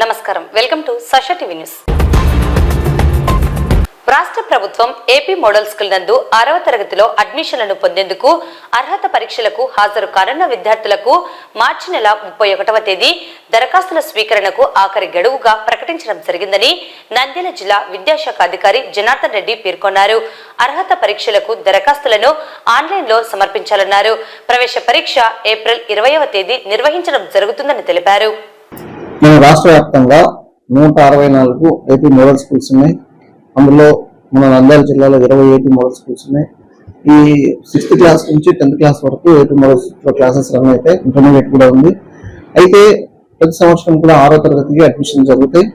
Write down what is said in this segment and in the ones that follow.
నమస్కారం, welcome to సష TV news. రాష్ట్ర ప్రభుత్వం ఏపీ మోడల్ స్కూల్ నందు 6వ తరగతిలో అడ్మిషన్లను పొందేందుకు అర్హత పరీక్షలకు హాజరు కానున్న విద్యార్థులకు మార్చి నెల 31వ తేదీ దరఖాస్తుల స్వీకరణకు ఆఖరి గడువుగా ప్రకటించడం జరిగిందని నంద్యాల జిల్లా విద్యాశాఖ అధికారి జనార్దన్ రెడ్డి పేర్కొన్నారు. అర్హత పరీక్షలకు దరఖాస్తులను ఆన్లైన్లో సమర్పించాలన్నారు. ప్రవేశ పరీక్ష ఏప్రిల్ 20వ తేదీ నిర్వహించడం జరుగుతుందని తెలిపారు. మన రాష్ట్ర వ్యాప్తంగా 164 ఏపీ మోడల్ స్కూల్స్ ఉన్నాయి. అందులో మన నంద్యాల జిల్లాలో 20 ఏపీ మోడల్ స్కూల్స్ ఉన్నాయి. ఈ 6th క్లాస్ నుంచి 10th క్లాస్ వరకు ఏపీ మోడల్ క్లాసెస్ రన్ అయితే ఇంటర్మీడియట్ కూడా ఉంది. అయితే ప్రతి సంవత్సరం కూడా 6వ తరగతికి అడ్మిషన్ జరుగుతాయి.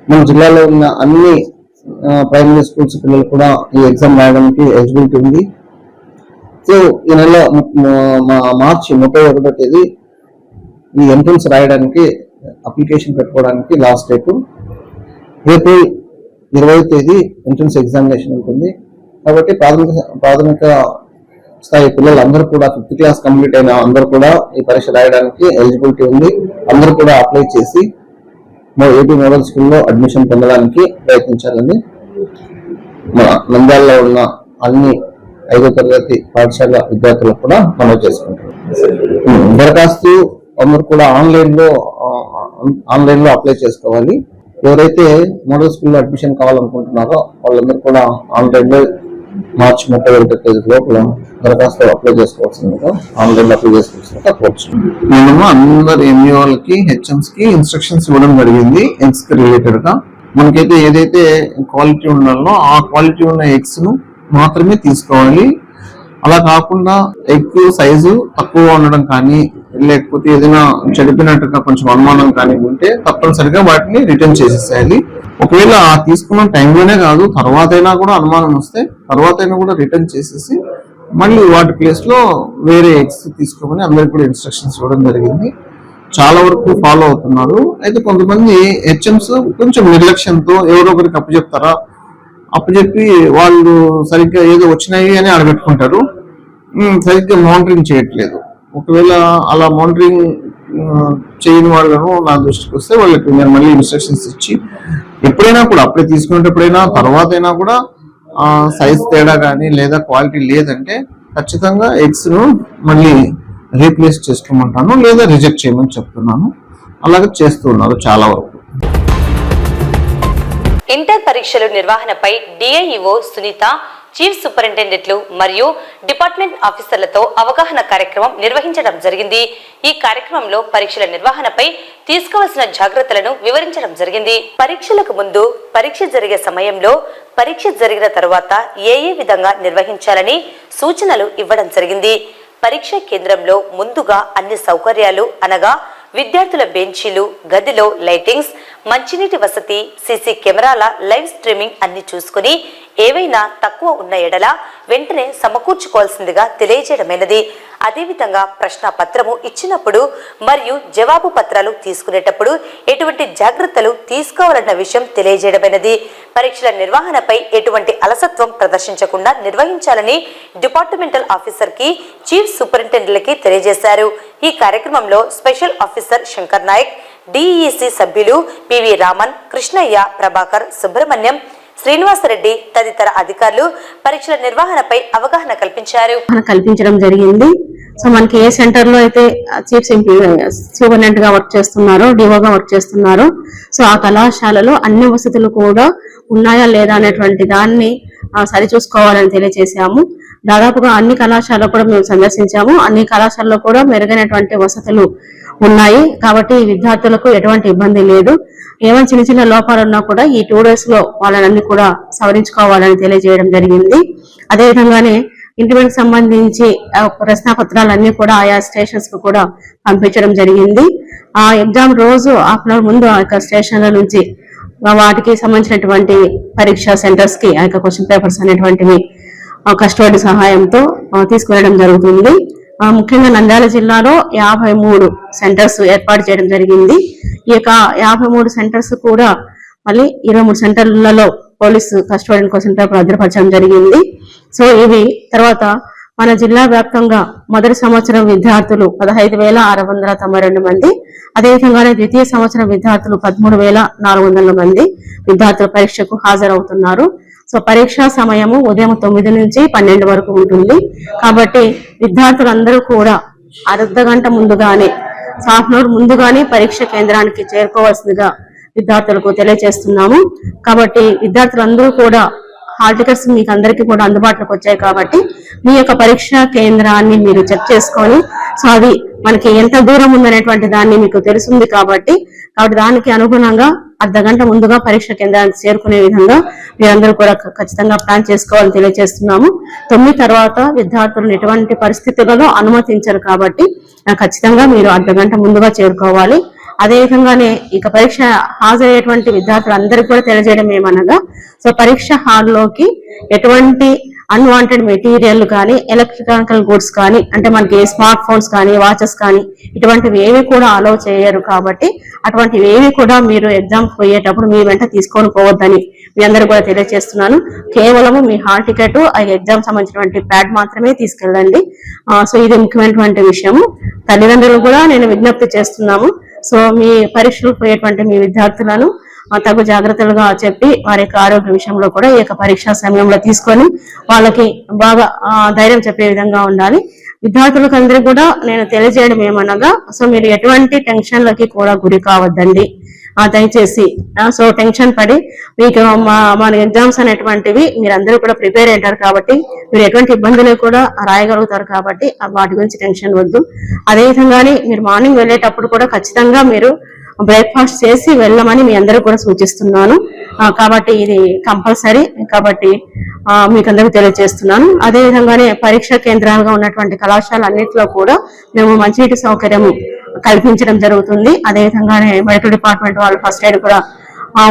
మన జిల్లాలో ఉన్న అన్ని ప్రైమరీ స్కూల్స్ పిల్లలు కూడా ఈ ఎగ్జామ్ రాయడానికి ఎలిజిబిలిటీ ఉంది. సో ఈ నెల మార్చి 31వ తేదీ ఈ ఎంట్రన్స్ రాయడానికి అప్లికేషన్ పెట్టుకోవడానికి లాస్ట్ డేట్. ఏప్రిల్ 20వ తేదీ ఎంట్రన్స్ ఎగ్జామినేషన్ ఉంటుంది. కాబట్టి ప్రాథమిక స్థాయి పిల్లలందరూ కూడా 5th క్లాస్ కంప్లీట్ అయిన అందరూ కూడా ఈ పరీక్ష రాయడానికి ఎలిజిబిలిటీ ఉంది. అందరూ కూడా అప్లై చేసి ఏపీ మోడల్ స్కూల్లో అడ్మిషన్ పొందడానికి ప్రయత్నించాలని మన నంద్యాలలో ఉన్న అన్ని 5వ తరగతి పాఠశాల విద్యార్థులకు కూడా మనవి చేసుకుంటారు. దరఖాస్తు అందరూ కూడా ఆన్లైన్ లో అప్లై చేసుకోవాలి. ఎవరైతే మోడల్ స్కూల్లో అడ్మిషన్ కావాలనుకుంటున్నారో వాళ్ళందరూ కూడా ఆన్లైన్ లో మార్చి 31వ తేదీ లోపల దరఖాస్తు అప్లై చేసుకోవాల్సిందిగా ఆన్లైన్ లో అప్లై చేసుకోవాల్సిందిగా కోరుతున్నాం. మేము అందరు ఎంఈఓలకి హెచ్ఎంస్ కి ఇన్స్ట్రక్షన్స్ ఇవ్వడం జరిగింది. ఎగ్స్ కి రిలేటెడ్ గా మనకైతే ఏదైతే క్వాలిటీ ఉండాలో ఆ క్వాలిటీ ఉన్న ఎగ్స్ ను మాత్రమే తీసుకోవాలి. అలా కాకుండా ఎగ్ సైజు తక్కువ ఉండడం కానీ లేకపోతే ఏదైనా చెడిపినట్టుగా కొంచెం అనుమానం కానీ ఉంటే తప్పనిసరిగా వాటిని రిటర్న్ చేసేసేయాలి. ఒకవేళ తీసుకున్న టైంలోనే కాదు, తర్వాత అయినా కూడా అనుమానం వస్తే తర్వాత అయినా కూడా రిటర్న్ చేసేసి మళ్ళీ వాటి ప్లేస్ లో వేరే ఎగ్స్ తీసుకోమని అందరికి కూడా ఇన్స్ట్రక్షన్స్ ఇవ్వడం జరిగింది. చాలా వరకు ఫాలో అవుతున్నారు. అయితే కొంతమంది హెచ్ఎంస్ కొంచెం నిర్లక్ష్యంతో ఎవరో ఒకరికి అప్పచెప్పి వాళ్ళు సరిగ్గా ఏదో వచ్చినాయి అని అడగట్టుకుంటారు. సరిగ్గా మానిటరింగ్ చేయట్లేదు. ఒకవేళ అలా మానిటరింగ్ చేయని వాళ్ళను నా దృష్టికి వస్తే వాళ్ళకి నేను మళ్ళీ ఇన్స్ట్రక్షన్స్ ఇచ్చి ఎప్పుడైనా కూడా అప్పుడే తీసుకునేటప్పుడైనా తర్వాత అయినా కూడా సైజ్ తేడా కానీ లేదా క్వాలిటీ లేదంటే ఖచ్చితంగా ఎగ్స్ ను మళ్ళీ రీప్లేస్ చేసుకోమంటాను లేదా రిజెక్ట్ చేయమని చెప్తున్నాను. అలాగే చేస్తున్నారు చాలా వరకు. ఇంటర్ పరీక్షల నిర్వహణపై డిఐఈఓ సునీత, చీఫ్ సూపరింటెండెంట్లు మరియు డిపార్ట్మెంట్ ఆఫీసర్లతో అవగాహన కార్యక్రమం నిర్వహించడం జరిగింది. ఈ కార్యక్రమంలో పరీక్షల నిర్వహణపై తీసుకోవాల్సిన జాగ్రత్తలను వివరించడం జరిగింది. పరీక్షలకు ముందు, పరీక్ష జరిగే సమయంలో, పరీక్ష జరిగిన తర్వాత ఏ విధంగా నిర్వహించాలని సూచనలు ఇవ్వడం జరిగింది. పరీక్ష కేంద్రంలో ముందుగా అన్ని సౌకర్యాలు అనగా విద్యార్థుల బెంచీలు, గదిలో లైటింగ్స్, మంచినీటి వసతి, సీసీ కెమెరాల లైవ్ స్ట్రీమింగ్ అన్ని చూసుకుని ఏవైనా తక్కువ ఉన్న ఎడల వెంటనే సమకూర్చుకోవాల్సిందిగా తెలియజేయడమైనది. అదేవిధంగా ప్రశ్న పత్రము ఇచ్చినప్పుడు మరియు జవాబు పత్రాలు తీసుకునేటప్పుడు ఎటువంటి జాగ్రత్తలు తీసుకోవాలన్న విషయం తెలియజేయడమైనది. పరీక్షల నిర్వహణపై ఎటువంటి అలసత్వం ప్రదర్శించకుండా నిర్వహించాలని డిపార్ట్మెంటల్ ఆఫీసర్ కి, చీఫ్ సూపరింటెండెంట్లకి తెలియజేశారు. ఈ కార్యక్రమంలో special officer Shankar Nayak, DEC సభ్యులు పివి రామన్, కృష్ణయ్య, ప్రభాకర్, సుబ్రహ్మణ్యం, శ్రీనివాసరెడ్డి తదితర అధికారులు పరీక్షల నిర్వహణపై అవగాహన కల్పించడం జరిగింది. సో మనకి ఏ సెంటర్ లో అయితే చీఫ్ సూపరింటెండెంట్ గా వర్క్ చేస్తున్నారో, డిఓగా వర్క్ చేస్తున్నారో, సో ఆ కళాశాలలో అన్ని వసతులు కూడా ఉన్నాయా లేదా అనేటువంటి దాన్ని సరిచూసుకోవాలని తెలియజేశాము. దాదాపుగా అన్ని కళాశాలలో కూడా మేము సందర్శించాము. అన్ని కళాశాలలో కూడా మెరుగైనటువంటి వసతులు ఉన్నాయి. కాబట్టి విద్యార్థులకు ఎటువంటి ఇబ్బంది లేదు. ఏమైనా చిన్న చిన్న లోపాలు ఉన్నా కూడా ఈ 2 days లో వాళ్ళని కూడా సవరించుకోవాలని తెలియజేయడం జరిగింది. అదేవిధంగానే ఇంటర్మీడియట్ సంబంధించి ప్రశ్నాపత్రాలన్నీ కూడా ఆయా స్టేషన్స్ కు కూడా పంపించడం జరిగింది. ఆ ఎగ్జామ్ రోజు హాఫ్ అన్ అవర్ ముందు ఆ యొక్క స్టేషన్ల నుంచి వాటికి సంబంధించినటువంటి పరీక్షా సెంటర్స్ కి ఆ యొక్క క్వశ్చన్ పేపర్స్ అనేటువంటివి కస్టడీ సహాయంతో తీసుకువెళ్ళడం జరుగుతుంది. ముఖ్యంగా నంద్యాల జిల్లాలో 53 సెంటర్స్ ఏర్పాటు చేయడం జరిగింది. ఈ యొక్క 53 సెంటర్స్ కూడా మళ్ళీ 23 సెంటర్లలో పోలీసు కస్టోడియన్ క్వశ్చన్ పేపర్ భద్రపరచడం జరిగింది. సో ఇవి తర్వాత మన జిల్లా వ్యాప్తంగా మొదటి సంవత్సరం విద్యార్థులు 15,692 మంది, అదేవిధంగానే ద్వితీయ సంవత్సరం విద్యార్థులు 13,400 మంది విద్యార్థులు పరీక్షకు హాజరవుతున్నారు. సో పరీక్షా సమయము ఉదయం 9 నుంచి 12 వరకు ఉంటుంది. కాబట్టి విద్యార్థులందరూ కూడా అర్ధ గంట ముందుగానే, హాఫ్ అన్ అవర్ ముందుగానే పరీక్ష కేంద్రానికి చేరుకోవాల్సిందిగా విద్యార్థులకు తెలియజేస్తున్నాము. కాబట్టి విద్యార్థులందరూ కూడా హాల్ టికెట్స్ మీకు అందరికీ కూడా అందుబాటులోకి వచ్చాయి. కాబట్టి మీ యొక్క పరీక్షా కేంద్రాన్ని మీరు చెక్ చేసుకొని, సో అది మనకి ఎంత దూరం ఉందనేటువంటి దాన్ని మీకు తెలుస్తుంది. కాబట్టి దానికి అనుగుణంగా అర్ధ గంట ముందుగా పరీక్ష కేంద్రానికి చేరుకునే విధంగా మీరందరూ కూడా ఖచ్చితంగా ప్లాన్ చేసుకోవాలని తెలియజేస్తున్నాము. 9 తర్వాత విద్యార్థులను ఎటువంటి పరిస్థితులలో అనుమతించరు. కాబట్టి ఖచ్చితంగా మీరు అర్ధ గంట ముందుగా చేరుకోవాలి. అదేవిధంగానే ఇక పరీక్ష హాజరయ్యేటువంటి విద్యార్థులందరికీ కూడా తెలియజేయడం ఏమనగా, సో పరీక్ష హాల్లోకి ఎటువంటి అన్వాంటెడ్ మెటీరియల్ కానీ, ఎలక్ట్రికల్ గూడ్స్ కానీ, అంటే మనకి స్మార్ట్ ఫోన్స్ కానీ, వాచెస్ కానీ ఇటువంటివి ఏవి కూడా అలౌ చేయరు. కాబట్టి అటువంటివి ఏవి కూడా మీరు ఎగ్జామ్ పోయేటప్పుడు మీ వెంట తీసుకొని పోవద్దని మీ అందరూ కూడా తెలియజేస్తున్నాను. కేవలము మీ హాల్ టికెట్, ఆ ఎగ్జామ్ సంబంధించినటువంటి ప్యాడ్ మాత్రమే తీసుకెళ్ళండి. సో ఇది ముఖ్యమైనటువంటి విషయము. తల్లిదండ్రులు కూడా నేను విజ్ఞప్తి చేస్తున్నాము. సో మీ పరీక్షలు పోయేటువంటి మీ విద్యార్థులను తగు జాగ్రత్తలుగా చెప్పి వారి యొక్క ఆరోగ్య విషయంలో కూడా ఈ యొక్క పరీక్షా సమయంలో తీసుకొని వాళ్ళకి బాగా ధైర్యం చెప్పే విధంగా ఉండాలి. విద్యార్థులకు అందరికీ కూడా నేను తెలియజేయడం ఏమనగా, సో మీరు ఎటువంటి టెన్షన్లకి కూడా గురి కావద్దండి దయచేసి. సో టెన్షన్ పడి మీకు మన ఎగ్జామ్స్ అనేటువంటివి మీరందరూ కూడా ప్రిపేర్ అయ్యారు. కాబట్టి మీరు ఎటువంటి ఇబ్బందులు కూడా రాయగలుగుతారు. కాబట్టి వాటి గురించి టెన్షన్ వద్దు. అదేవిధంగానే మీరు మార్నింగ్ వెళ్ళేటప్పుడు కూడా ఖచ్చితంగా మీరు బ్రేక్ఫాస్ట్ చేసి వెళ్ళమని మీ అందరూ కూడా సూచిస్తున్నాను. కాబట్టి ఇది కంపల్సరీ. కాబట్టి మీకు అందరికీ తెలియజేస్తున్నాను. అదేవిధంగానే పరీక్షా కేంద్రాలుగా ఉన్నటువంటి కళాశాల అన్నింటిలో కూడా మేము మంచినీటి సౌకర్యం కల్పించడం జరుగుతుంది. అదేవిధంగానే మెడికల్ డిపార్ట్మెంట్ వాళ్ళు ఫస్ట్ ఎయిడ్ కూడా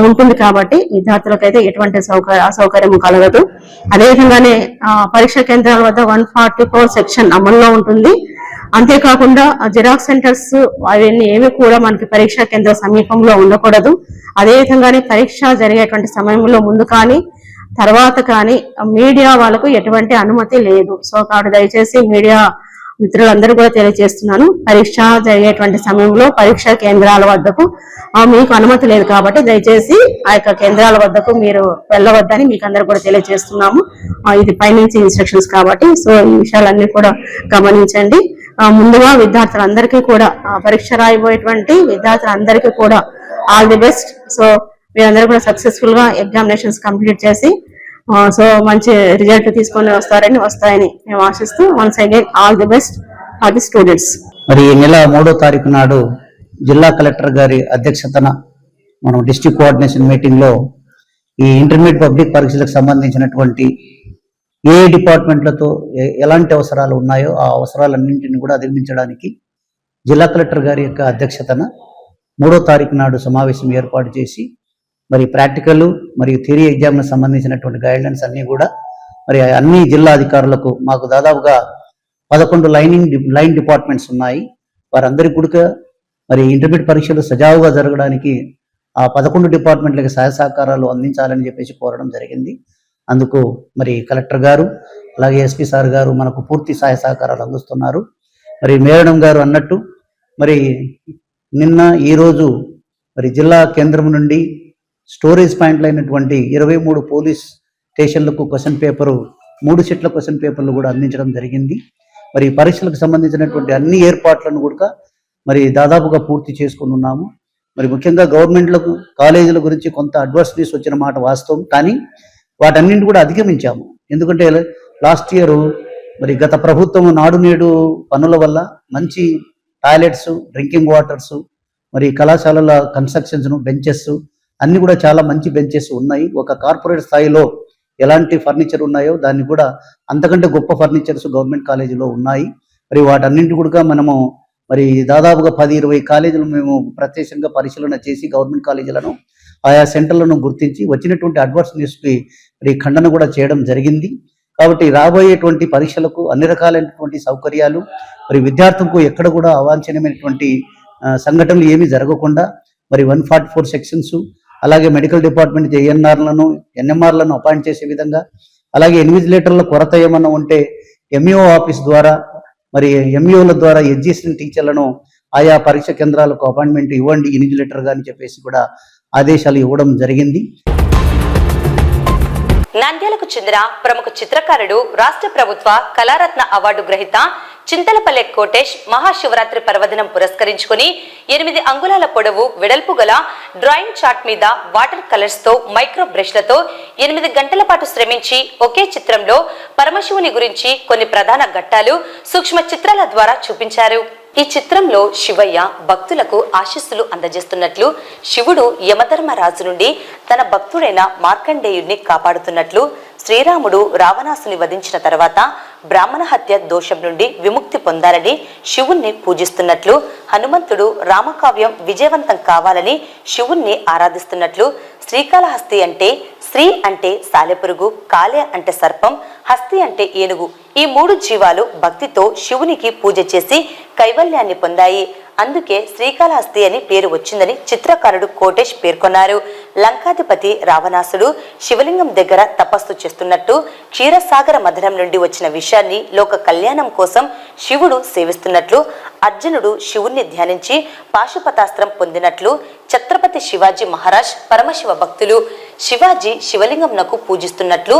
ఉంటుంది. కాబట్టి విద్యార్థులకైతే ఎటువంటి అసౌకర్యం కలగదు. అదేవిధంగానే పరీక్షా కేంద్రాల వద్ద 144 సెక్షన్ అమల్లో ఉంటుంది. అంతేకాకుండా జిరాక్స్ సెంటర్స్ అవన్నీ ఏవి కూడా మనకి పరీక్షా కేంద్ర సమీపంలో ఉండకూడదు. అదేవిధంగానే పరీక్ష జరిగేటువంటి సమయంలో ముందు కానీ తర్వాత కానీ మీడియా వాళ్ళకు ఎటువంటి అనుమతి లేదు. సో కాబట్టి దయచేసి మీడియా మిత్రులందరూ కూడా తెలియజేస్తున్నాను, పరీక్ష జరిగేటువంటి సమయంలో పరీక్షా కేంద్రాల వద్దకు మీకు అనుమతి లేదు. కాబట్టి దయచేసి ఆ యొక్క కేంద్రాల వద్దకు మీరు వెళ్ళవద్దని మీకు అందరూ కూడా తెలియజేస్తున్నాము. ఇది పైనుంచి ఇన్స్ట్రక్షన్స్ కాబట్టి సో ఈ విషయాలన్నీ కూడా గమనించండి. ముందుగా విద్యార్థులందరికీ కూడా పరీక్ష రాయబోయేటువంటి విద్యార్థులందరికీ కూడా ఆల్ ది బెస్ట్. సో మీరందరూ కూడా సక్సెస్ఫుల్ గా ఎగ్జామినేషన్స్ కంప్లీట్ చేసి సో మంచి రిజల్ట్ తీసుకొని వస్తాయని మేము ఆశిస్తూ once again all the best for the students. మరి ఈ నెల 3వ తారీఖు నాడు జిల్లా కలెక్టర్ గారి అధ్యక్షతన మనం డిస్ట్రిక్ట్ కోఆర్డినేషన్ మీటింగ్ లో ఈ ఇంటర్మీడియట్ పబ్లిక్ పరీక్షలకు సంబంధించినటువంటి ఏ డిపార్ట్మెంట్లతో ఎలాంటి అవసరాలు ఉన్నాయో ఆ అవసరాలన్నింటినీ కూడా అధిగమించడానికి జిల్లా కలెక్టర్ గారి యొక్క అధ్యక్షతన 3వ తారీఖు నాడు సమావేశం ఏర్పాటు చేసి మరి ప్రాక్టికల్ మరియు థియరీ ఎగ్జామ్లకు సంబంధించినటువంటి గైడ్లైన్స్ అన్నీ కూడా మరి అన్ని జిల్లా అధికారులకు మాకు దాదాపుగా 11 లైన్ డిపార్ట్మెంట్స్ ఉన్నాయి. వారందరికీ కూడా మరి ఇంటర్మీడియట్ పరీక్షలు సజావుగా జరగడానికి ఆ 11 డిపార్ట్మెంట్లకు సహాయ సహకారాలు అందించాలని చెప్పేసి కోరడం జరిగింది. అందుకు మరి కలెక్టర్ గారు అలాగే ఎస్పీ సార్ గారు మనకు పూర్తి సహాయ సహకారాలు అందిస్తున్నారు. మరి మేడం గారు అన్నట్టు మరి నిన్న ఈరోజు మరి జిల్లా కేంద్రం నుండి స్టోరేజ్ పాయింట్లు అయినటువంటి 23 పోలీస్ స్టేషన్లకు క్వశ్చన్ పేపరు 3 సెట్ల క్వశ్చన్ పేపర్లు కూడా అందించడం జరిగింది. మరి పరీక్షలకు సంబంధించినటువంటి అన్ని ఏర్పాట్లను కూడా మరి దాదాపుగా పూర్తి చేసుకుని ఉన్నాము. మరి ముఖ్యంగా గవర్నమెంట్లకు కాలేజీల గురించి కొంత అడ్వర్స్ న్యూస్ వచ్చిన మాట వాస్తవం, కానీ వాటన్నింటి కూడా అధిగమించాము. ఎందుకంటే లాస్ట్ ఇయర్ మరి గత ప్రభుత్వం నాడు నేడు పనుల వల్ల మంచి టాయిలెట్స్, డ్రింకింగ్ వాటర్స్, మరి కళాశాలల కన్స్ట్రక్షన్స్, బెంచెస్ అన్ని కూడా చాలా మంచి బెంచెస్ ఉన్నాయి. ఒక కార్పొరేట్ స్థాయిలో ఎలాంటి ఫర్నిచర్ ఉన్నాయో దాన్ని కూడా అంతకంటే గొప్ప ఫర్నిచర్స్ గవర్నమెంట్ కాలేజీలో ఉన్నాయి. మరి వాటన్నింటి కూడా మనము మరి దాదాపుగా 10-20 కాలేజీలు మేము ప్రత్యక్షంగా పరిశీలన చేసి గవర్నమెంట్ కాలేజీలను ఆయా సెంటర్లను గుర్తించి వచ్చినటువంటి అడ్వర్స్ న్యూస్కి మరి ఖండన కూడా చేయడం జరిగింది. కాబట్టి రాబోయేటువంటి పరీక్షలకు అన్ని రకాలైనటువంటి సౌకర్యాలు, మరి విద్యార్థులకు ఎక్కడ కూడా అవాంఛనీయమైనటువంటి సంఘటనలు ఏమీ జరగకుండా మరి 144 సెక్షన్స్, అలాగే మెడికల్ డిపార్ట్మెంట్ ఏఎన్ఆర్లను, ఎన్ఎంఆర్లను అపాయింట్ చేసే విధంగా, అలాగే ఇన్విజిలేటర్ల కొరత ఏమన్నా ఉంటే ఎంఈఓ ఆఫీస్ ద్వారా మరి ఎంఈఓల ద్వారా ఎడ్యుకేషన్ టీచర్లను ఆయా పరీక్ష కేంద్రాలకు అపాయింట్మెంట్ ఇవ్వండి ఇన్విజిలేటర్గా అని చెప్పేసి కూడా ఆదేశాలు ఇవ్వడం జరిగింది. నంద్యాలకు చెందిన ప్రముఖ చిత్రకారుడు రాష్ట్ర ప్రభుత్వ కళారత్న అవార్డు గ్రహీత చింతలపల్లె కోటేష్ మహాశివరాత్రి పర్వదినం పురస్కరించుకుని 8 అంగుళాల పొడవు వెడల్పు గల డ్రాయింగ్ చార్ట్ మీద వాటర్ కలర్స్ తో మైక్రో బ్రష్లతో 8 గంటల పాటు శ్రమించి ఒకే చిత్రంలో పరమశివుని గురించి కొన్ని ప్రధాన ఘట్టాలు సూక్ష్మ చిత్రాల ద్వారా చూపించారు. ఈ చిత్రంలో శివయ్య భక్తులకు ఆశీస్సులు అందజేస్తున్నట్లు, శివుడు యమధర్మరాజు నుండి తన భక్తుడైన మార్కండేయుడిని కాపాడుతున్నట్లు, శ్రీరాముడు రావణాసుని వధించిన తర్వాత బ్రాహ్మణ హత్య దోషం నుండి విముక్తి పొందాలని శివుణ్ణి పూజిస్తున్నట్లు, హనుమంతుడు రామకావ్యం విజయవంతం కావాలని శివుణ్ణి ఆరాధిస్తున్నట్లు, శ్రీకాళహస్తి అంటే శ్రీ అంటే సాలెపురుగు, కాళే అంటే సర్పం, హస్తి అంటే ఏనుగు, ఈ 3 జీవాలు భక్తితో శివునికి పూజ చేసి కైవల్యాన్ని పొందాయి. అందుకే శ్రీకాళహస్తి అని పేరు వచ్చిందని చిత్రకారుడు కోటేష్ పేర్కొన్నారు. లంకాధిపతి రావణాసుడు శివలింగం దగ్గర తపస్సు చేస్తున్నట్టు, క్షీరసాగర మథనం నుండి వచ్చిన విషయాన్ని లోక కళ్యాణం కోసం శివుడు సేవిస్తున్నట్లు, అర్జునుడు శివుణ్ణి ధ్యానించి పాశుపతాస్త్రం పొందినట్లు, ఛత్రపతి శివాజీ మహారాజ్ పరమశివ భక్తులు, శివాజీ శివలింగంనకు పూజిస్తున్నట్లు,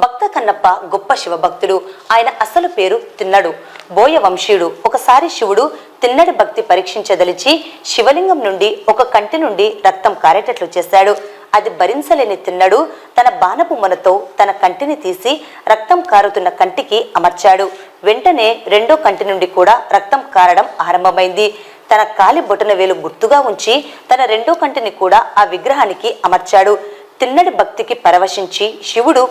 భక్త కన్నప్ప గొప్ప శివభక్తుడు, ఆయన అసలు పేరు తిన్నడు, బోయ వంశీయుడు. ఒకసారి శివుడు తిన్నడి భక్తి పరీక్షించదలిచి శివలింగం నుండి ఒక కంటి నుండి రక్తం కారేటట్లు చేశాడు. అది భరించలేని తిన్నడు తన బాణపు మొనతో తన కంటిని తీసి రక్తం కారుతున్న కంటికి అమర్చాడు. వెంటనే రెండో కంటి నుండి కూడా రక్తం కారడం ఆరంభమైంది. తన కాలి బొటన వేలు గుర్తుగా ఉంచి తన రెండో కంటిని కూడా ఆ విగ్రహానికి అమర్చాడు. తిన్నడి భక్తికి పరవశించి శివుడు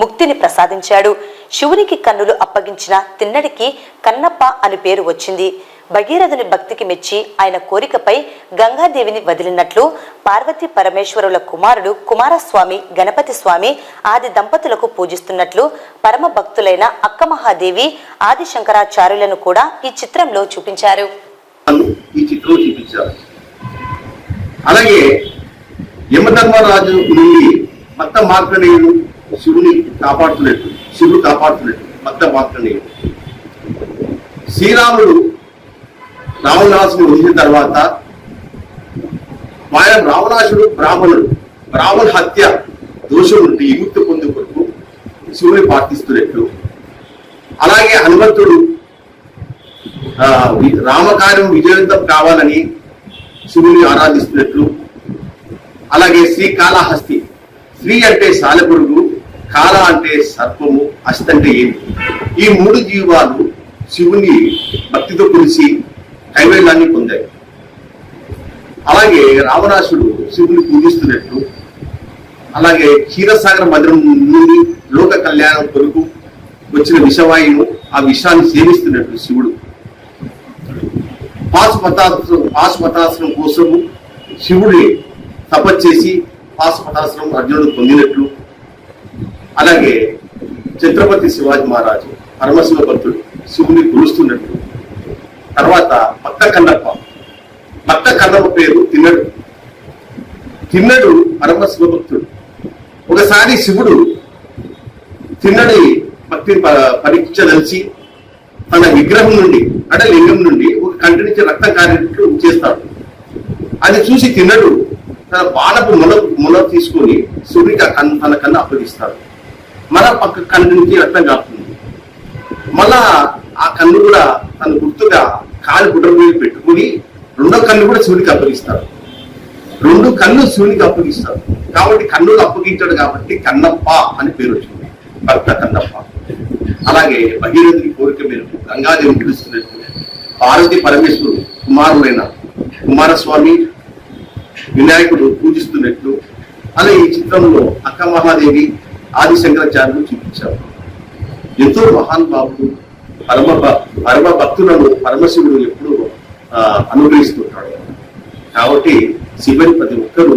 ముక్తిని ప్రసాదించాడు. శివునికి కన్నులు అప్పగించిన తిన్నడికి కన్నప్ప అని పేరు వచ్చింది. భగీరథుని భక్తికి మెచ్చి ఆయన కోరికపై గంగాదేవిని వదిలినట్లు, పార్వతీ పరమేశ్వరుల కుమారుడు కుమారస్వామి గణపతి స్వామి ఆది దంపతులకు పూజిస్తున్నట్లు, పరమ భక్తులైన అక్క మహాదేవి ఆది శంకరాచార్యులను కూడా ఈ చిత్రంలో చూపించారు. అలాగే యమధర్మరాజు నుండి భక్త మార్కండేయుడు శివుడు కాపాడుతున్నట్టు భక్త మార్కండేయుడు. శ్రీరాముడు రావణాసుని వదిలిన తర్వాత రావణాసుడు బ్రాహ్మణ హత్య దోషం నుండి విముక్తి పొందే కొరకు శివుని ప్రార్థిస్తున్నట్లు, అలాగే హనుమంతుడు రామకార్యం విజయవంతం కావాలని శివుని ఆరాధిస్తున్నట్లు, అలాగే శ్రీకాళహస్తి, శ్రీ అంటే సాలెపురుగు, కాళ అంటే సర్పము, హస్తి అంటే ఏనుగు, ఈ 3 జీవాలు శివుని భక్తితో కలిసి కైవల్యాన్ని పొందాయి. అలాగే రావణాసుడు శివుని పూజిస్తున్నట్లు, అలాగే క్షీరసాగర మధురం నుండి లోక కళ్యాణం కొరకు వచ్చిన విషవాయువు ఆ విషాన్ని సేవిస్తున్నట్లు శివుడు. పాశుపతాస్త్రం కోసము శివుడి తపస్చేసి పాశుపతాస్త్రం అర్జునుడు పొందినట్లు, అలాగే ఛత్రపతి శివాజీ మహారాజు పరమశివ భక్తుడు శివుని కొలుస్తున్నట్లు. తర్వాత భక్త కన్నప్ప పేరు తిన్నడు పరమశివ భక్తుడు. ఒకసారి శివుడు తిన్నడి భక్తిని పరీక్షించదలిచి తన విగ్రహం నుండి అంటే లింగం నుండి ఒక కంటి నుంచి రక్తం కారేటట్లు చేస్తాడు. అది చూసి తిన్నడు తన బాణపు మొల తీసుకొని శివుడికి తన కన్ను అప్పగిస్తాడు. మన పక్క కన్ను నుంచి రక్తం కాపుతుంది. మళ్ళా ఆ కన్ను కూడా తన గుర్తుగా కాలి బుడ్డ మీద పెట్టుకుని రెండో కన్ను కూడా శివుడికి అప్పగిస్తాడు. 2 కన్ను శివునికి అప్పగిస్తాడు. కాబట్టి కన్నులు అప్పగించాడు కాబట్టి కన్నప్ప అని పేరు వచ్చింది, భక్త కన్నప్ప. అలాగే భగీరథుని కోరిక మేరకు గంగాదేవి పిలుస్తున్నట్టు, పార్వతీ పరమేశ్వరుడు కుమారుడైన కుమారస్వామి వినాయకుడు పూజిస్తున్నట్లు, అలా ఈ చిత్రంలో అక్క మహాదేవి ఆది శంకరాచార్యులు చూపించారు. ఎంతో మహానుభావుడు పరమ భక్తులను పరమశివుడు ఎప్పుడు అనుగ్రహిస్తుంటాడు. కాబట్టి శివుని ప్రతి ఒక్కరూ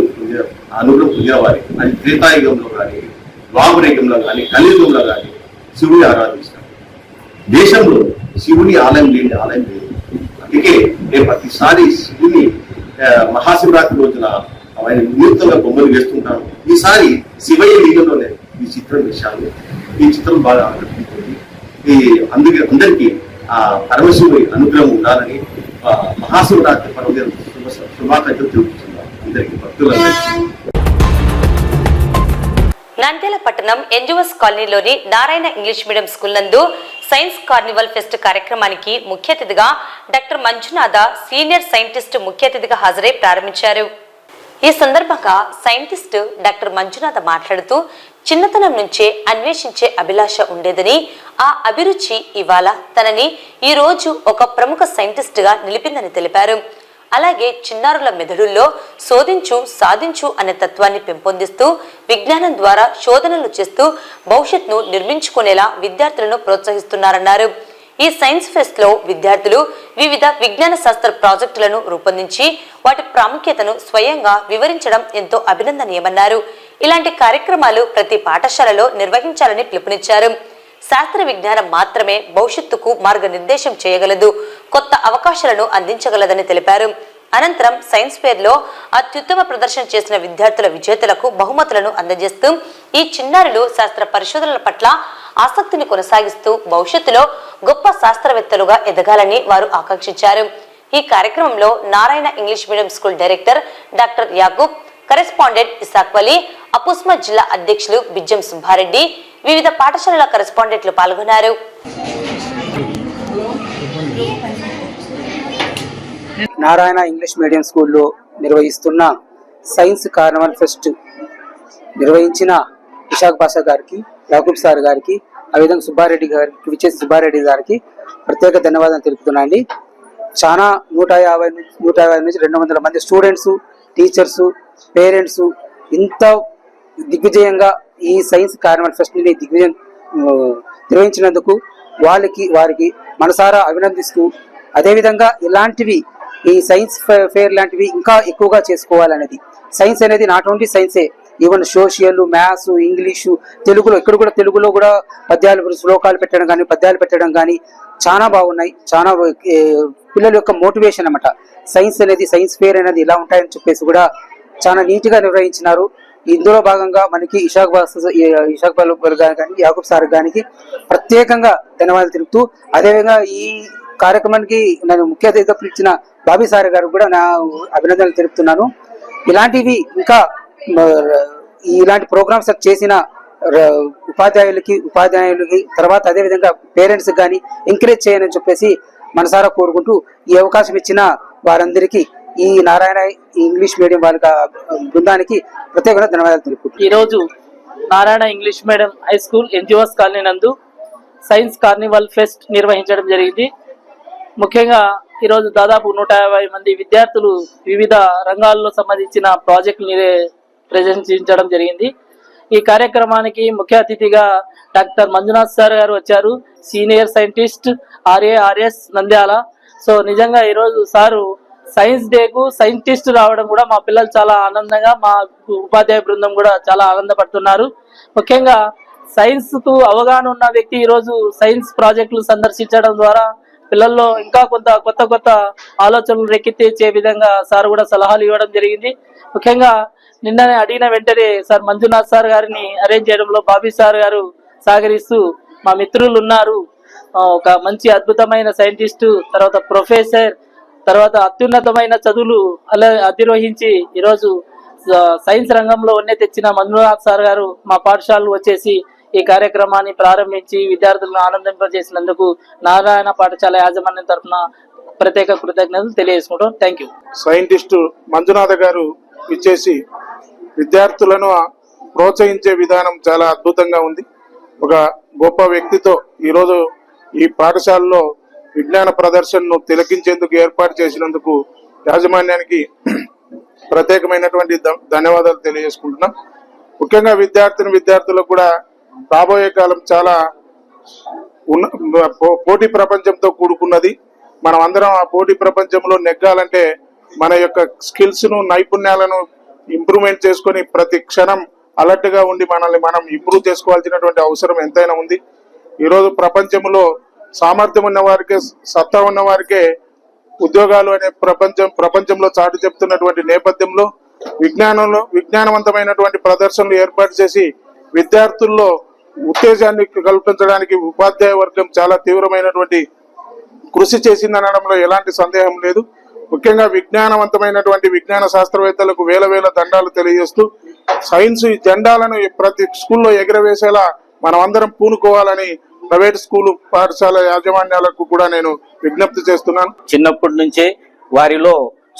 అనుగ్రహం పొందేవారి. అది త్రేతాయుగంలో కానీ, ద్వాపరయుగంలో కానీ, కలియుగంలో కానీ శివుని ఆరాధిస్తారు. దేశంలో శివుని ఆలయం లేని ఆలయం లేదు. అందుకే నేను ప్రతిసారి శివుని మహాశివరాత్రి రోజున ఆయన వినూత్నంగా బొమ్మలు వేస్తుంటాను. ఈసారి శివయ్య లీగంలోనే ఈ చిత్రం విషయాలు. ఈ చిత్రం బాగా ఆకట్టుకుంటుంది. ఈ అందరికీ ఆ పరమశివుడి అనుగ్రహం ఉండాలని మహాశివరాత్రి పర్వదిన శుభాకాంక్షలు తెలుపుతున్నాం అందరికీ భక్తులందరికీ. నంద్యాల పట్టణం ఎన్జిఓస్ కాలనీలోని నారాయణ ఇంగ్లీష్ మీడియం స్కూల్ నందు సైన్స్ కార్నివల్ ఫెస్ట్ కార్యక్రమానికి ముఖ్య అతిథిగా డాక్టర్ మంజునాథ సీనియర్ సైంటిస్ట్ ముఖ్య అతిథిగా హాజరై ప్రారంభించారు. ఈ సందర్భంగా సైంటిస్ట్ డాక్టర్ మంజునాథ మాట్లాడుతూ చిన్నతనం నుంచే అన్వేషించే అభిలాష ఉండేదని, ఆ అభిరుచి ఇవాళ తనని ఈ రోజు ఒక ప్రముఖ సైంటిస్ట్ గా నిలిపిందని తెలిపారు. అలాగే చిన్నారుల మెదడుల్లో శోధించు సాధించు అనే తత్వాన్ని పెంపొందిస్తూ విజ్ఞానం ద్వారా శోధనలు చేస్తూ భవిష్యత్తును నిర్మించుకునేలా విద్యార్థులను ప్రోత్సహిస్తున్నారన్నారు. ఈ సైన్స్ ఫెస్ట్ లో విద్యార్థులు వివిధ విజ్ఞాన శాస్త్ర ప్రాజెక్టులను రూపొందించి వాటి ప్రాముఖ్యతను స్వయంగా వివరించడం ఎంతో అభినందనీయమన్నారు. ఇలాంటి కార్యక్రమాలు ప్రతి పాఠశాలలో నిర్వహించాలని పిలుపునిచ్చారు. శాస్త్ర విజ్ఞానం మాత్రమే భవిష్యత్తుకు మార్గనిర్దేశం చేయగలదు, కొత్త అవకాశాలను అందించగలదని తెలిపారు. అనంతరం సైన్స్ ఫేర్ లో అత్యుత్తమ ప్రదర్శన చేసిన విద్యార్థుల విజేతలకు బహుమతులను అందజేస్తూ ఈ చిన్నారులు శాస్త్ర పరిశోధనల పట్ల ఆసక్తిని కొనసాగిస్తూ భవిష్యత్తులో గొప్ప శాస్త్రవేత్తలుగా ఎదగాలని వారు ఆకాంక్షించారు. ఈ కార్యక్రమంలో Narayana English medium school director doctor Yagub, correspondent Isaq Vali, అపుస్మా జిల్లా అధ్యక్షులు బిజ్జం సుబ్బారెడ్డి, వివిధ పాఠశాలల కరెస్పాండెంట్లు పాల్గొన్నారు. నారాయణ ఇంగ్లీష్ మీడియం స్కూల్లో నిర్వహిస్తున్న సైన్స్ కార్నివల్ ఫెస్ట్ నిర్వహించిన ఇషాక్ బాషా గారికి, యాకూబ్ సార్ గారికి, అదేవిధంగా సుబ్బారెడ్డి గారికి, విచేసి సుబ్బారెడ్డి గారికి ప్రత్యేక ధన్యవాదాలు తెలుపుతున్నాండి. చాలా 150 నుంచి 200 మంది స్టూడెంట్స్, టీచర్స్, పేరెంట్స్ ఇంత దిగ్విజయంగా ఈ సైన్స్ కార్నివల్ ఫెస్ట్ ని దిగ్విజయం నిర్వహించినందుకు వారికి మనసారా అభినందిస్తూ, అదేవిధంగా ఇలాంటివి ఈ సైన్స్ ఫేర్ లాంటివి ఇంకా ఎక్కువగా చేసుకోవాలనేది. సైన్స్ అనేది నాట్ ఓన్లీ సైన్సే, ఈవెన్ సోషల్, మ్యాథ్స్, ఇంగ్లీషు, తెలుగులో తెలుగులో కూడా పద్యాలు, శ్లోకాలు పెట్టడం కానీ, పద్యాలు పెట్టడం కానీ చాలా బాగున్నాయి. చాలా పిల్లల యొక్క మోటివేషన్ అన్నమాట. సైన్స్ అనేది, సైన్స్ ఫేర్ అనేది ఇలా ఉంటాయని చెప్పేసి కూడా చాలా నీట్ గా నిర్వహించినారు. ఇందులో భాగంగా మనకి ఇషాక్ గారు కానీ, యాకూబ్ సార్ గారికి ప్రత్యేకంగా ధన్యవాదాలు తెలుపుతూ, అదేవిధంగా ఈ కార్యక్రమానికి నేను ముఖ్య అతిథిగా పిలిచిన బాబీ సార్ గారు కూడా నా అభినందనలు తెలుపుతున్నాను. ఇలాంటివి ఇంకా ఇలాంటి ప్రోగ్రామ్స్ చేసిన ఉపాధ్యాయులకి తర్వాత అదేవిధంగా పేరెంట్స్ కానీ ఎంకరేజ్ చేయాలని చెప్పేసి మనసారా కోరుకుంటూ, ఈ అవకాశం ఇచ్చిన వారందరికీ, ఈ నారాయణ ఇంగ్లీష్ మీడియం వాళ్ళ బృందానికి ప్రత్యేకంగా ధన్యవాదాలు తెలుపుకుంటున్నాను. ఈరోజు Narayana English medium high school NGOs colony నందు సైన్స్ కార్నివల్ ఫెస్ట్ నిర్వహించడం జరిగింది. ముఖ్యంగా ఈరోజు దాదాపు 150 మంది విద్యార్థులు వివిధ రంగాల్లో సంబంధించిన ప్రాజెక్టులు ప్రదర్శించడం జరిగింది. ఈ కార్యక్రమానికి ముఖ్య అతిథిగా డాక్టర్ మంజునాథ్ సార్ గారు వచ్చారు, senior scientist RARS Nandyal. So నిజంగా ఈరోజు సారు సైన్స్ డేకు సైంటిస్ట్ రావడం కూడా మా పిల్లలు చాలా ఆనందంగా, మా ఉపాధ్యాయ బృందం కూడా చాలా ఆనందపడుతున్నారు. ముఖ్యంగా సైన్స్ కు అవగాహన ఉన్న వ్యక్తి ఈరోజు సైన్స్ ప్రాజెక్టులు సందర్శించడం ద్వారా పిల్లల్లో ఇంకా కొత్త ఆలోచనలు రేకెత్తించే విధంగా సార్ కూడా సలహాలు ఇవ్వడం జరిగింది. ముఖ్యంగా నిన్ననే అడిగిన వెంటనే సార్ మంజునాథ్ సార్ గారిని అరేంజ్ చేయడంలో బాబీ సార్ గారు సహకరిస్తూ, మా మిత్రులు ఉన్నారు, ఒక మంచి అద్భుతమైన సైంటిస్టు, తర్వాత ప్రొఫెసర్, తర్వాత అత్యున్నతమైన చదువులు అలా అధిరోహించి ఈరోజు సైన్స్ రంగంలో ఉన్నే తెచ్చిన మంజునాథ్ సార్ గారు మా పాఠశాలలో వచ్చేసి ఈ కార్యక్రమాన్ని ప్రారంభించి విద్యార్థులను ఆనందింపజేసినందుకు నారాయణ పాఠశాల యాజమాన్యం తరఫున ప్రత్యేక కృతజ్ఞతలు తెలియజేసుకుంటాం. Thank you. సైంటిస్టు మంజునాథ గారు ఇచ్చేసి విద్యార్థులను ప్రోత్సహించే విధానం చాలా అద్భుతంగా ఉంది. ఒక గొప్ప వ్యక్తితో ఈరోజు ఈ పాఠశాలలో విజ్ఞాన ప్రదర్శనను తిలకించేందుకు ఏర్పాటు చేసినందుకు యాజమాన్యానికి ప్రత్యేకమైనటువంటి ధన్యవాదాలు తెలియజేసుకుంటున్నాం. ముఖ్యంగా విద్యార్థులకు కూడా రాబోయే కాలం చాలా పోటీ ప్రపంచంతో కూడుకున్నది. మనం అందరం ఆ పోటీ ప్రపంచంలో నెగ్గాలంటే మన యొక్క స్కిల్స్ ను, నైపుణ్యాలను ఇంప్రూవ్మెంట్ చేసుకొని ప్రతి క్షణం అలర్ట్ గా ఉండి మనల్ని మనం ఇంప్రూవ్ చేసుకోవాల్సినటువంటి అవసరం ఎంతైనా ఉంది. ఈరోజు ప్రపంచంలో సామర్థ్యం ఉన్న వారికే, సత్తా ఉన్న వారికే ఉద్యోగాలు అనే ప్రపంచంలో చాటు చెప్తున్నటువంటి నేపథ్యంలో విజ్ఞానవంతమైనటువంటి ప్రదర్శనలు ఏర్పాటు చేసి విద్యార్థుల్లో ఉత్తేజాన్ని కల్పించడానికి ఉపాధ్యాయ వర్గం చాలా తీవ్రమైనటువంటి కృషి చేసిందనడంలో ఎలాంటి సందేహం లేదు. ముఖ్యంగా విజ్ఞానవంతమైనటువంటి విజ్ఞాన శాస్త్రవేత్తలకు వేల వేల దండాలు తెలియజేస్తూ సైన్స్ జెండాలను ప్రతి స్కూల్లో ఎగరవేసేలా మనం అందరం పూనుకోవాలని ప్రైవేట్ స్కూలు పాఠశాల యాజమాన్యాలకు కూడా నేను విజ్ఞప్తి చేస్తున్నాను. చిన్నప్పటి నుంచే వారిలో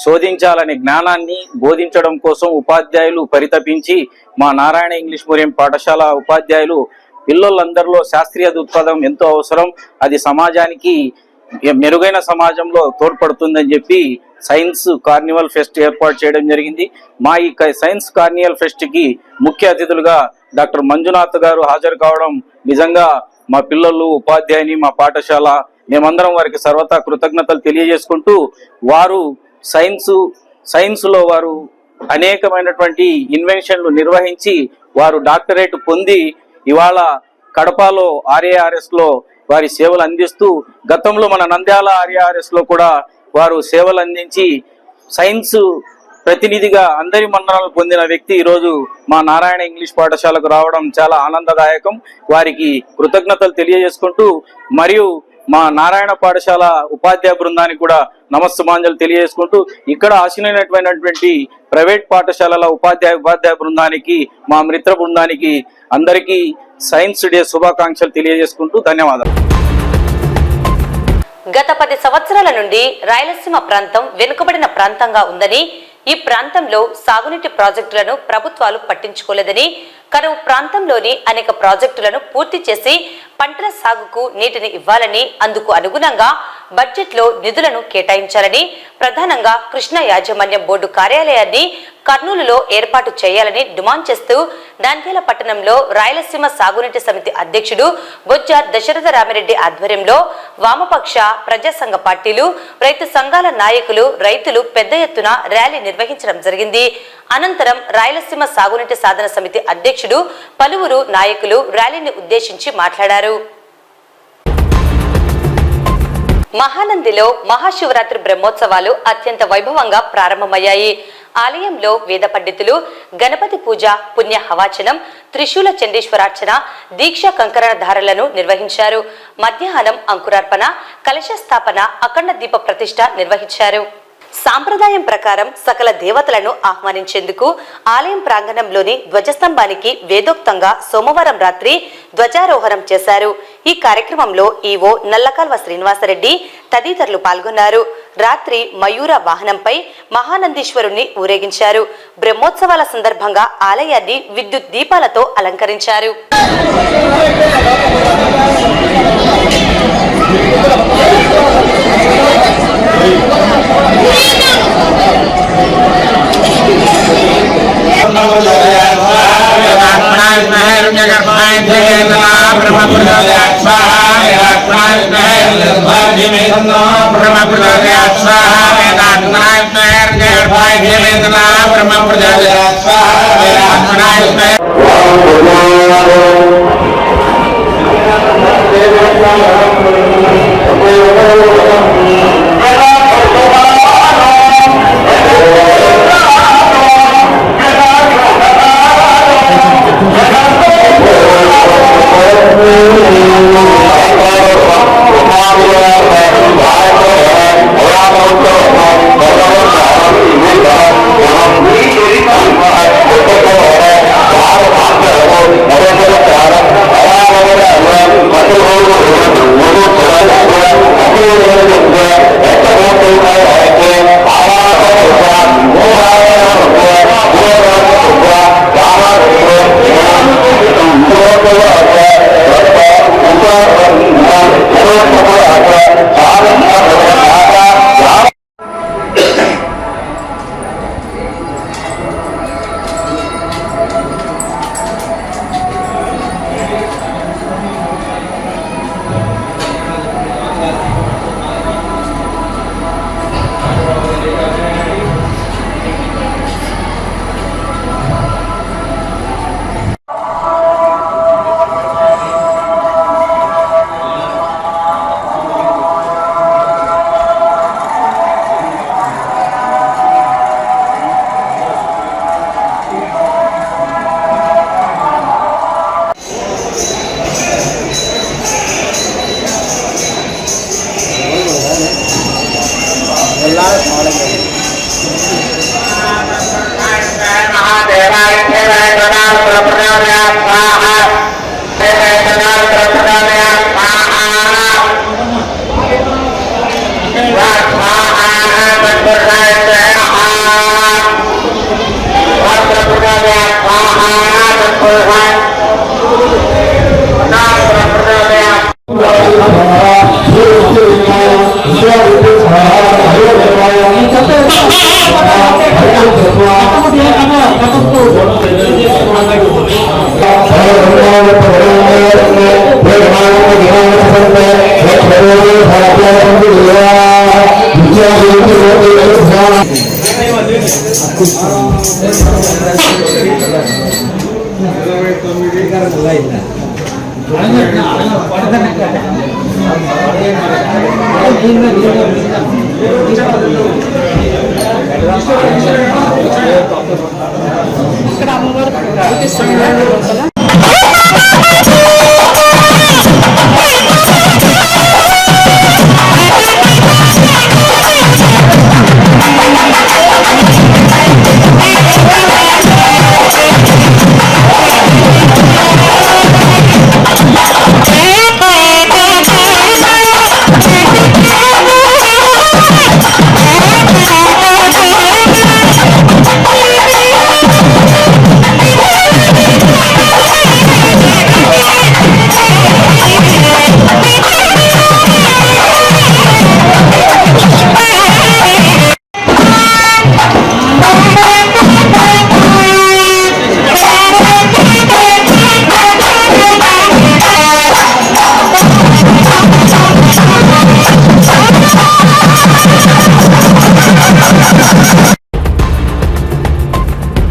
శోధించాలనే జ్ఞానాన్ని బోధించడం కోసం ఉపాధ్యాయులు పరితపించి మా నారాయణ ఇంగ్లీష్ మీడియం పాఠశాల ఉపాధ్యాయులు పిల్లలందరిలో శాస్త్రీయ దృక్పథం ఎంతో అవసరం, అది సమాజానికి మెరుగైన సమాజంలో తోడ్పడుతుందని చెప్పి సైన్స్ కార్నివల్ ఫెస్ట్ ఏర్పాటు చేయడం జరిగింది. మా ఈ సైన్స్ కార్నివల్ ఫెస్ట్ కి ముఖ్య అతిథులుగా డాక్టర్ మంజునాథ్ గారు హాజరు కావడం నిజంగా మా పిల్లలు, ఉపాధ్యాయుని, మా పాఠశాల మేమందరం వారికి సర్వతా కృతజ్ఞతలు తెలియజేసుకుంటూ, వారు సైన్స్ లో వారు అనేకమైనటువంటి ఇన్వెన్షన్లు నిర్వహించి వారు డాక్టరేట్ పొంది ఇవాళ కడపలో RARS లో వారి సేవలు అందిస్తూ, గతంలో మన నంద్యాల RARS లో కూడా వారు సేవలు అందించి సైన్స్ ప్రతినిధిగా అందరి మన్ననలు పొందిన వ్యక్తి ఈరోజు మా నారాయణ ఇంగ్లీష్ పాఠశాలకు రావడం చాలా ఆనందదాయకం. వారికి కృతజ్ఞతలు తెలియజేసుకుంటూ, మరియు మా నారాయణ పాఠశాల ఉపాధ్యాయ బృందానికి కూడా నమస్సుమాంజలు తెలియజేసుకుంటూ, ఇక్కడ ఆశీనమైనటువంటి ప్రైవేట్ పాఠశాలల ఉపాధ్యాయ బృందానికి, మా మిత్ర బృందానికి అందరికీ సైన్స్ డే శుభాకాంక్షలు తెలియజేసుకుంటూ ధన్యవాదాలు. గత 10 సంవత్సరాల నుండి రాయలసీమ ప్రాంతం వెనుకబడిన ప్రాంతంగా ఉందని, ఈ ప్రాంతంలో సాగునీటి ప్రాజెక్టులను ప్రభుత్వాలు పట్టించుకోలేదని, కరువు ప్రాంతంలోని అనేక ప్రాజెక్టులను పూర్తి చేసి పంటల సాగుకు నీటిని ఇవ్వాలని, అందుకు అనుగుణంగా బడ్జెట్లో నిధులను కేటాయించాలని, ప్రధానంగా కృష్ణా యాజమాన్య బోర్డు కార్యాలయాన్ని కర్నూలులో ఏర్పాటు చేయాలని డిమాండ్ చేస్తూ నంద్యాల పట్టణంలో రాయలసీమ సాగునీటి సమితి అధ్యక్షుడు బొజ్జ దశరథ రామిరెడ్డి ఆధ్వర్యంలో వామపక్ష ప్రజా సంఘ పార్టీలు, రైతు సంఘాల నాయకులు, రైతులు పెద్ద ఎత్తున ర్యాలీ నిర్వహించడం జరిగింది. అనంతరం రాయలసీమ సాగునీటి సాధన సమితి అధ్యక్షుడు, పలువురు నాయకులు ర్యాలీని ఉద్దేశించి మాట్లాడారు. మహానందిలో మహాశివరాత్రి బ్రహ్మోత్సవాలు అత్యంత వైభవంగా ప్రారంభమయ్యాయి. ఆలయంలో వేద పండితులు గణపతి పూజ, పుణ్య హవాచనం, త్రిశూల చండీశ్వరార్చన, దీక్ష కంకరణ ధారలను నిర్వహించారు. మధ్యాహ్నం అంకురార్పణ, కలశ స్థాపన, అఖండ దీప ప్రతిష్ఠ నిర్వహించారు. సాంప్రదాయం ప్రకారం సకల దేవతలను ఆహ్వానించేందుకు ఆలయం ప్రాంగణంలోని ధ్వజస్తంభానికి వేదోక్తంగా సోమవారం రాత్రి ధ్వజారోహణం చేశారు. ఈ కార్యక్రమంలో ఈవో నల్లకాల్వ శ్రీనివాసరెడ్డి తదితరులు పాల్గొన్నారు. రాత్రి మయూర వాహనంపై మహానందీశ్వరుణ్ణి ఊరేగించారు. బ్రహ్మోత్సవాల సందర్భంగా ఆలయాన్ని విద్యుత్ దీపాలతో అలంకరించారు.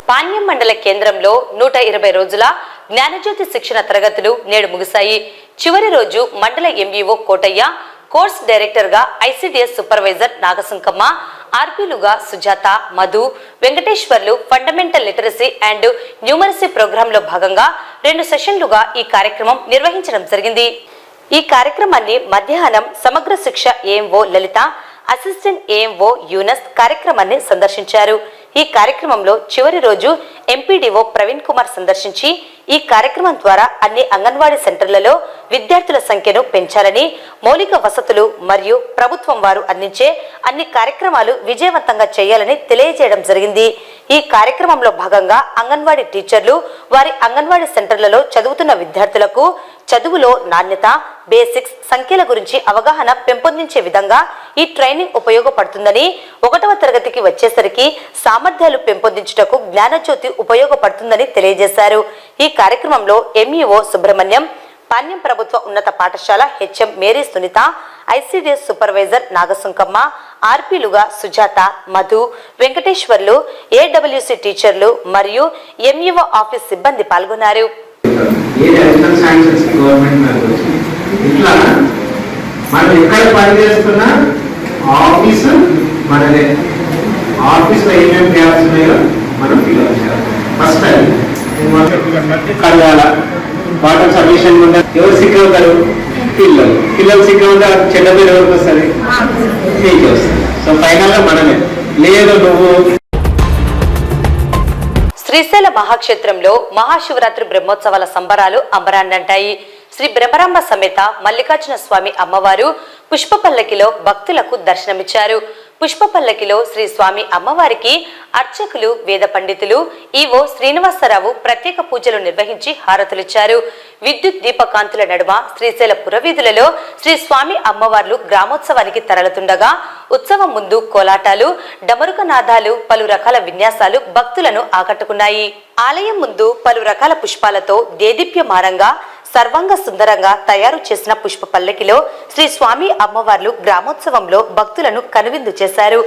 పాణ్యం మండల కేంద్రంలో 120 రోజుల జ్ఞానజ్యోతి శిక్షణ తరగతులు నేడు ముగిశాయి. చివరి రోజు మండల ఎంఈఓ కోటయ్య, కోర్స్ డైరెక్టర్ గా ఐసిడిఎస్ సూపర్వైజర్ నాగసుంకమ్మ, ఆర్పీలుగా Sujatha, Madhu, Venkateswarlu fundamental literacy and numeracy programme లో భాగంగా 2 సెషన్లుగా ఈ కార్యక్రమం నిర్వహించడం జరిగింది. ఈ కార్యక్రమాన్ని మధ్యాహ్నం సమగ్ర శిక్ష ఏఎంఓ లలిత, అసిస్టెంట్ ఏఎంఓ యూనస్ కార్యక్రమాన్ని సందర్శించారు. ఈ కార్యక్రమంలో చివరి రోజు ఎంపీడీఓ ప్రవీణ్ కుమార్ సందర్శించి ఈ కార్యక్రమం ద్వారా అన్ని అంగన్వాడీ సెంటర్లలో విద్యార్థుల సంఖ్యను పెంచాలని, మౌలిక వసతులు మరియు ప్రభుత్వం వారు అందించే అన్ని కార్యక్రమాలు విజయవంతంగా చేయాలని తెలియజేయడం జరిగింది. ఈ కార్యక్రమంలో భాగంగా అంగన్వాడీ టీచర్లు వారి అంగన్వాడీ సెంటర్లలో చదువుతున్న విద్యార్థులకు చదువులో నాణ్యత, బేసిక్స్, సంఖ్యల గురించి అవగాహన పెంపొందించే విధంగా ఈ ట్రైనింగ్ ఉపయోగపడుతుందని, 1వ తరగతికి వచ్చేసరికి సామర్థ్యాలు పెంపొందించుటకు జ్ఞానజ్యోతి ఉపయోగపడుతుందని తెలియజేశారు. ఈ కార్యక్రమంలో ఎంఈఓ సుబ్రహ్మణ్యం, పాణ్యం ప్రభుత్వ ఉన్నత పాఠశాల HM Mary Sunitha, ICDS supervisor Nagasunkamma, ఆర్పీలుగా సుజాత, మధు, వెంకటేశ్వర్లు, ఏడబ్ల్యూసి టీచర్లు మరియు ఎంఈఓ ఆఫీస్ సిబ్బంది పాల్గొన్నారు. ఇట్లా మనం ఎక్కడ పని చేస్తున్నా ఆఫీసు మనదే. ఆఫీస్లో ఏమేమి గ్యాప్స్ ఉన్నాయో మనం ఫిల్ చేయాలి. ఫస్ట్ అది కడగాల, వాటర్ సబ్మిషన్ ఉంటే ఎవరు సిక్ అవుతారు? పిల్లలు సిక్ అవుతే చెడ్డ పేరు ఎవరికి వస్తుంది? నీకు వస్తుంది. సో ఫైనల్ గా మనమే. లేదు నువ్వు శ్రీశైల మహాక్షేత్రంలో మహాశివరాత్రి బ్రహ్మోత్సవాల సంబరాలు అంబరాన్నంటాయి. శ్రీ బ్రహ్మరాంబ సమేత మల్లికార్జున స్వామి అమ్మవారు పుష్పపల్లకిలో భక్తులకు దర్శనమిచ్చారు. పుష్పపల్లకిలో శ్రీ స్వామి అమ్మవారికి అర్చకులు, వేద పండితులు, ఈవో శ్రీనివాసరావు ప్రత్యేక పూజలు నిర్వహించి హారతులిచ్చారు. విద్యుత్ దీపకాంతుల నడుమ శ్రీశైల పురవీధులలో శ్రీ స్వామి అమ్మవార్లు గ్రామోత్సవానికి తరలుతుండగా ఉత్సవం ముందు కోలాటాలు, డమరుక నాదాలు, పలు రకాల విన్యాసాలు భక్తులను ఆకట్టుకున్నాయి. ఆలయం ముందు పలు రకాల పుష్పాలతో దేదీప్యమానంగా సర్వాంగ సుందరంగా తయారు చేసిన పుష్ప పల్లకిలో శ్రీ స్వామి అమ్మవార్లు గ్రామోత్సవంలో భక్తులను కనువిందు చేశారు.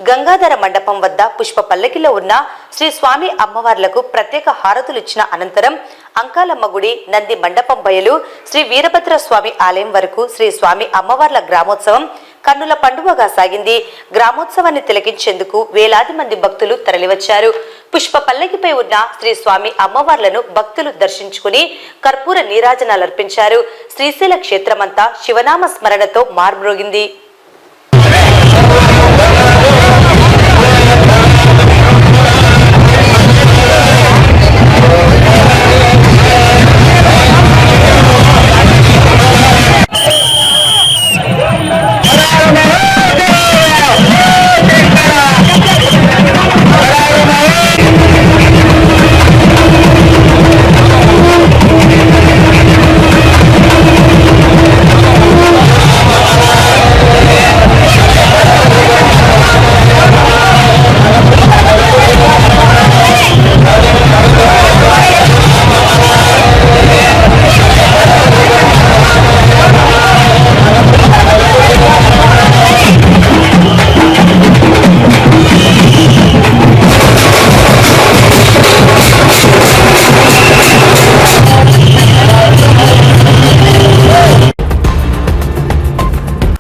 గంగాధర మండపం వద్ద పుష్ప పల్లకిలో ఉన్న శ్రీ స్వామి అమ్మవార్లకు ప్రత్యేక హారతులు ఇచ్చిన అనంతరం అంకాలమ్మ గుడి, నంది మండపం బయలు, శ్రీ వీరభద్ర స్వామి ఆలయం వరకు శ్రీ స్వామి అమ్మవార్ల గ్రామోత్సవం కన్నుల పండుగగా సాగింది. గ్రామోత్సవాన్ని తిలకించేందుకు వేలాది మంది భక్తులు తరలివచ్చారు. పుష్ప పల్లకిపై ఉన్న శ్రీ స్వామి అమ్మవార్లను భక్తులు దర్శించుకుని కర్పూర నీరాజనాలర్పించారు. శ్రీశైల క్షేత్రమంతా శివనామ స్మరణతో మార్మ్రోగింది.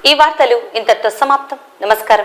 ఈ వార్తలు ఇంతటితో సమాప్తం. నమస్కారం.